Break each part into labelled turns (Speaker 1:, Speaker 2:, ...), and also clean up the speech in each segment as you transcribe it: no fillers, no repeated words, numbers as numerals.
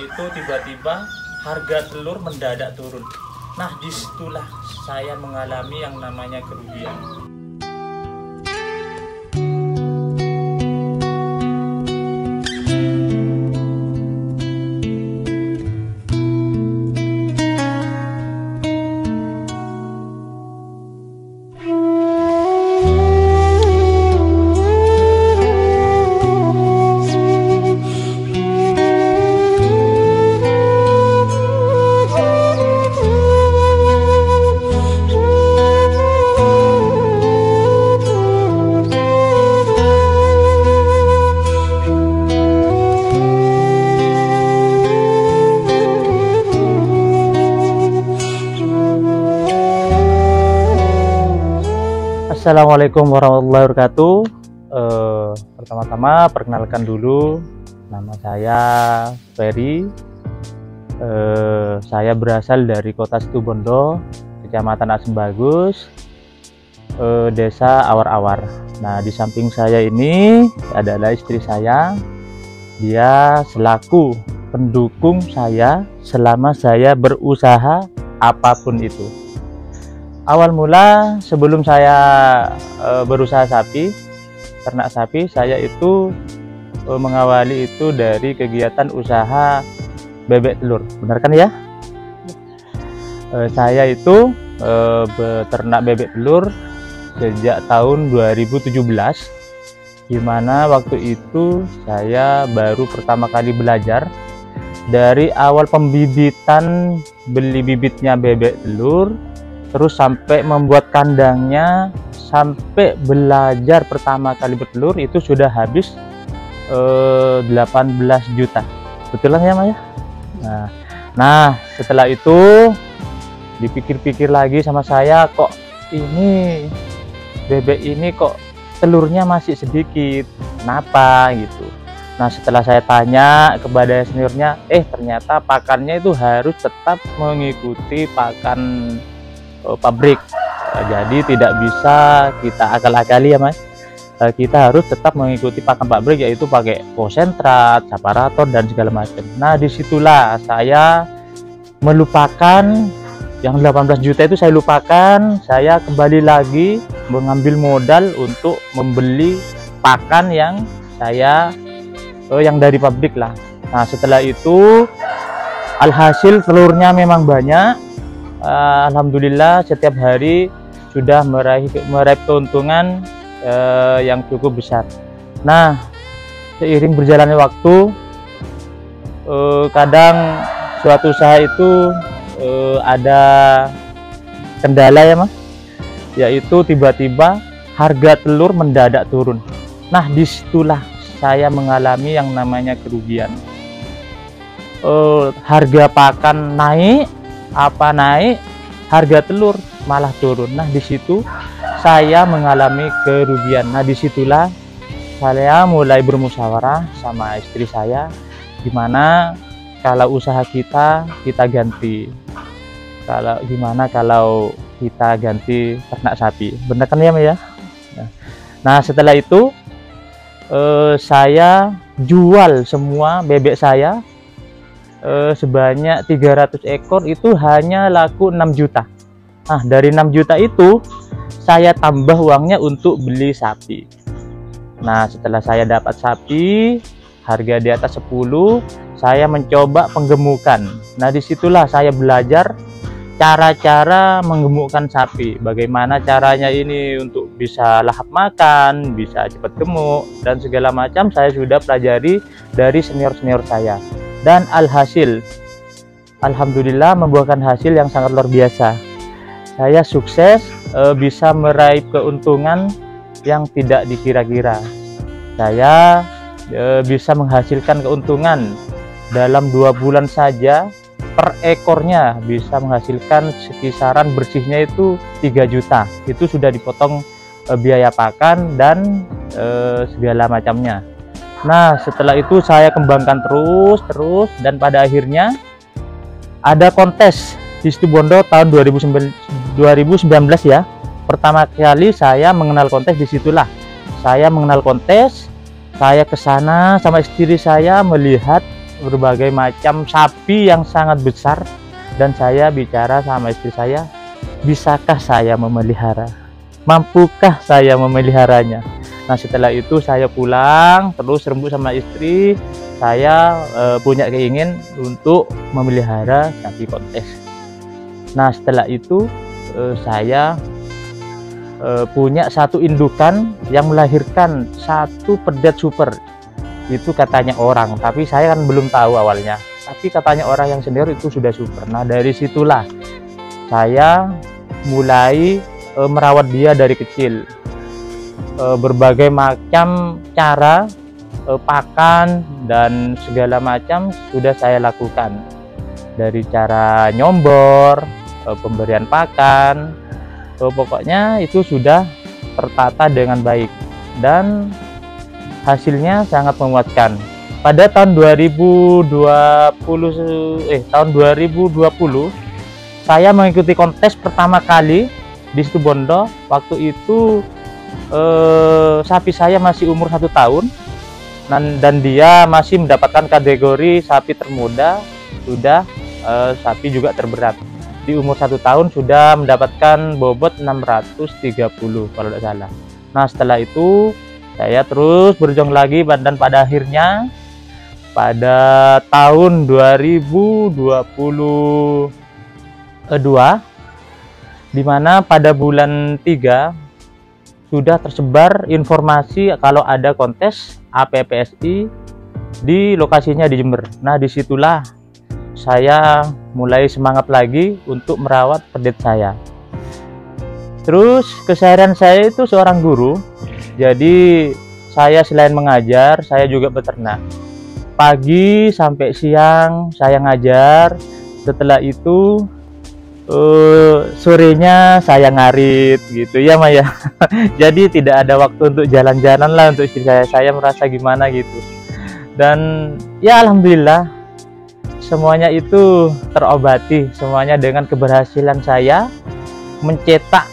Speaker 1: yaitu tiba-tiba harga telur mendadak turun. Nah, disitulah saya mengalami yang namanya kerugian.
Speaker 2: Assalamualaikum warahmatullahi wabarakatuh. Pertama-tama perkenalkan dulu, nama saya Ferry. Saya berasal dari Kota Situbondo, Kecamatan Asembagus, Desa Awar-Awar. Nah, di samping saya ini adalah istri saya. Dia selaku pendukung saya selama saya berusaha apapun itu. Awal mula sebelum saya berusaha ternak sapi, saya itu mengawali itu dari kegiatan usaha bebek telur, benar kan ya? Saya itu beternak bebek telur sejak tahun 2017, dimana waktu itu saya baru pertama kali belajar dari awal pembibitan, beli bibitnya bebek telur, terus sampai membuat kandangnya, sampai belajar pertama kali bertelur itu sudah habis 18 juta. Betulan ya Maya? Nah, setelah itu dipikir-pikir lagi sama saya, kok ini bebek ini kok telurnya masih sedikit, kenapa gitu. Nah, setelah saya tanya kepada seniornya, ternyata pakannya itu harus tetap mengikuti pakan pabrik. Jadi tidak bisa kita akal-akali ya Mas. Kita harus tetap mengikuti pakan pabrik, yaitu pakai konsentrat, separator dan segala macam. Nah, disitulah saya melupakan yang 18 juta itu, saya lupakan. Saya kembali lagi mengambil modal untuk membeli pakan yang saya yang dari pabrik lah. Nah, setelah itu alhasil telurnya memang banyak. Alhamdulillah setiap hari sudah meraih keuntungan yang cukup besar. Nah, seiring berjalannya waktu, kadang suatu usaha itu ada kendala ya Mas, yaitu tiba-tiba harga telur mendadak turun. Nah, disitulah saya mengalami yang namanya kerugian. Harga pakan naik, harga telur malah turun. Nah, di situ saya mengalami kerugian. Nah, disitulah saya mulai bermusyawarah sama istri saya, gimana kalau usaha kita ganti, gimana kalau kita ganti ternak sapi, benar kan ya Maya? Nah, setelah itu saya jual semua bebek saya sebanyak 300 ekor, itu hanya laku 6 juta. Nah, dari 6 juta itu saya tambah uangnya untuk beli sapi. Nah, setelah saya dapat sapi harga di atas 10, saya mencoba penggemukan. Nah, disitulah saya belajar cara-cara menggemukkan sapi, bagaimana caranya ini untuk bisa lahap makan, bisa cepat gemuk dan segala macam. Saya sudah pelajari dari senior-senior saya. Dan alhamdulillah membuahkan hasil yang sangat luar biasa. Saya sukses bisa meraih keuntungan yang tidak dikira-kira. Saya bisa menghasilkan keuntungan dalam 2 bulan saja, per ekornya bisa menghasilkan sekisaran bersihnya itu 3 juta. Itu sudah dipotong biaya pakan dan segala macamnya. Nah, setelah itu saya kembangkan terus dan pada akhirnya ada kontes di Situbondo tahun 2019 ya. Pertama kali saya mengenal kontes, disitulah saya mengenal kontes. Saya ke sana sama istri saya melihat berbagai macam sapi yang sangat besar, dan saya bicara sama istri saya, bisakah saya memelihara? Mampukah saya memeliharanya? Nah, setelah itu saya pulang terus rembuk sama istri, saya punya keinginan untuk memelihara sapi kontes. Nah, setelah itu saya punya satu indukan yang melahirkan satu pedet super. Itu katanya orang, tapi saya kan belum tahu awalnya, tapi katanya orang yang senior itu sudah super. Nah, dari situlah saya mulai merawat dia dari kecil. Berbagai macam cara, pakan dan segala macam sudah saya lakukan, dari cara nyombor, pemberian pakan, pokoknya itu sudah tertata dengan baik dan hasilnya sangat memuaskan. Pada tahun 2020 saya mengikuti kontes pertama kali di Situbondo. Waktu itu sapi saya masih umur 1 tahun dan dia masih mendapatkan kategori sapi termuda, sudah sapi juga terberat. Di umur 1 tahun sudah mendapatkan bobot 630 kalau tidak salah. Nah, setelah itu saya terus berjuang lagi, dan pada akhirnya pada tahun 2022, di mana pada bulan 3 sudah tersebar informasi kalau ada kontes APPSI di lokasinya di Jember. Nah, disitulah saya mulai semangat lagi untuk merawat pedet saya. Terus keseharian saya itu seorang guru, jadi saya selain mengajar, saya juga beternak. Pagi sampai siang saya ngajar, setelah itu sorenya saya ngarit gitu ya Maya. Jadi tidak ada waktu untuk jalan-jalan lah untuk istri saya merasa gimana gitu. Dan ya alhamdulillah semuanya itu terobati, semuanya dengan keberhasilan saya mencetak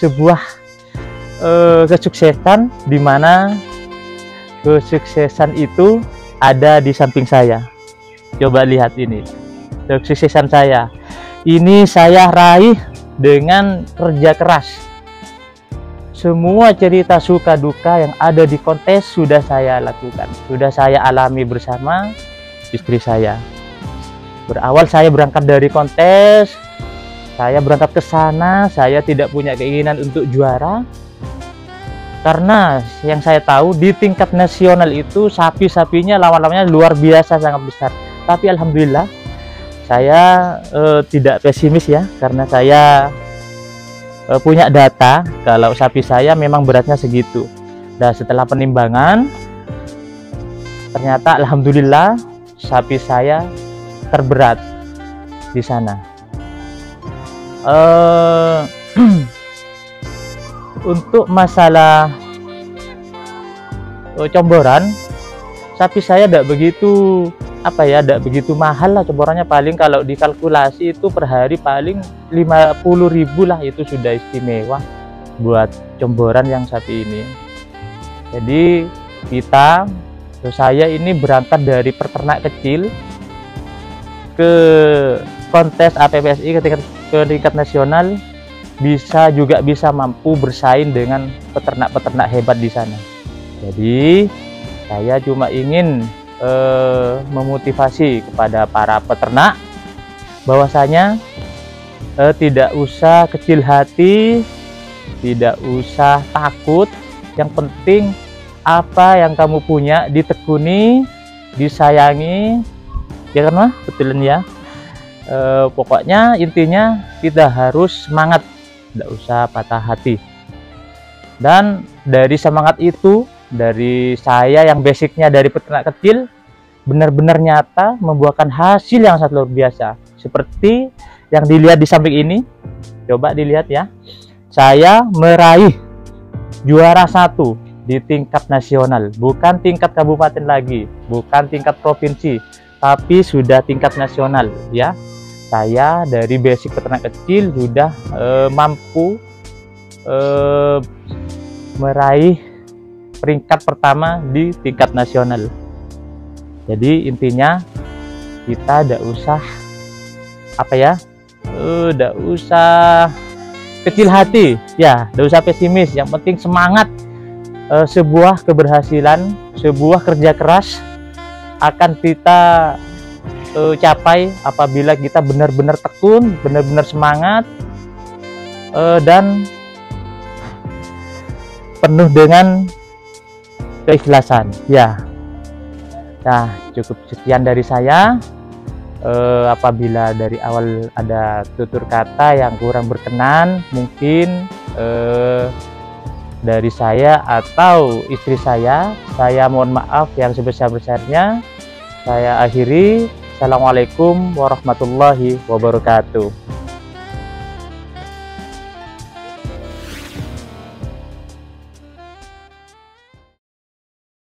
Speaker 2: sebuah kesuksesan, di mana kesuksesan itu ada di samping saya. Coba lihat ini kesuksesan saya. Ini saya raih dengan kerja keras. Semua cerita suka duka yang ada di kontes sudah saya lakukan, sudah saya alami bersama istri saya. Berawal saya berangkat dari kontes, saya berangkat ke sana, saya tidak punya keinginan untuk juara. Karena yang saya tahu di tingkat nasional itu sapi-sapinya, lawan-lawannya luar biasa sangat besar. Tapi alhamdulillah saya tidak pesimis ya, karena saya punya data kalau sapi saya memang beratnya segitu. Dan setelah penimbangan ternyata alhamdulillah sapi saya terberat di sana. Untuk masalah comboran, sapi saya tidak begitu tidak begitu mahal lah comborannya. Paling kalau dikalkulasi itu per hari paling 50.000 lah, itu sudah istimewa buat comboran yang sapi ini. Jadi saya ini berangkat dari peternak kecil ke kontes APPSI ke tingkat nasional, juga bisa mampu bersaing dengan peternak-peternak hebat di sana. Jadi saya cuma ingin memotivasi kepada para peternak bahwasanya tidak usah kecil hati, tidak usah takut. Yang penting apa yang kamu punya ditekuni, disayangi, ya kan mah, betulan ya. Pokoknya intinya kita harus semangat, tidak usah patah hati. Dan dari semangat itu, dari saya yang basicnya dari peternak kecil, benar-benar nyata membuahkan hasil yang sangat luar biasa. Seperti yang dilihat di samping ini, coba dilihat ya. Saya meraih juara 1 di tingkat nasional, bukan tingkat kabupaten lagi, bukan tingkat provinsi, tapi sudah tingkat nasional ya. Saya dari basic peternak kecil sudah mampu meraih peringkat pertama di tingkat nasional. Jadi intinya kita tidak usah tidak usah kecil hati, ya, tidak usah pesimis. Yang penting semangat. Sebuah keberhasilan, sebuah kerja keras akan kita capai apabila kita benar-benar tekun, benar-benar semangat, dan penuh dengan keikhlasan. Ya, nah cukup sekian dari saya. Apabila dari awal ada tutur kata yang kurang berkenan, mungkin dari saya atau istri saya mohon maaf yang sebesar-besarnya. Saya akhiri. Assalamualaikum warahmatullahi wabarakatuh.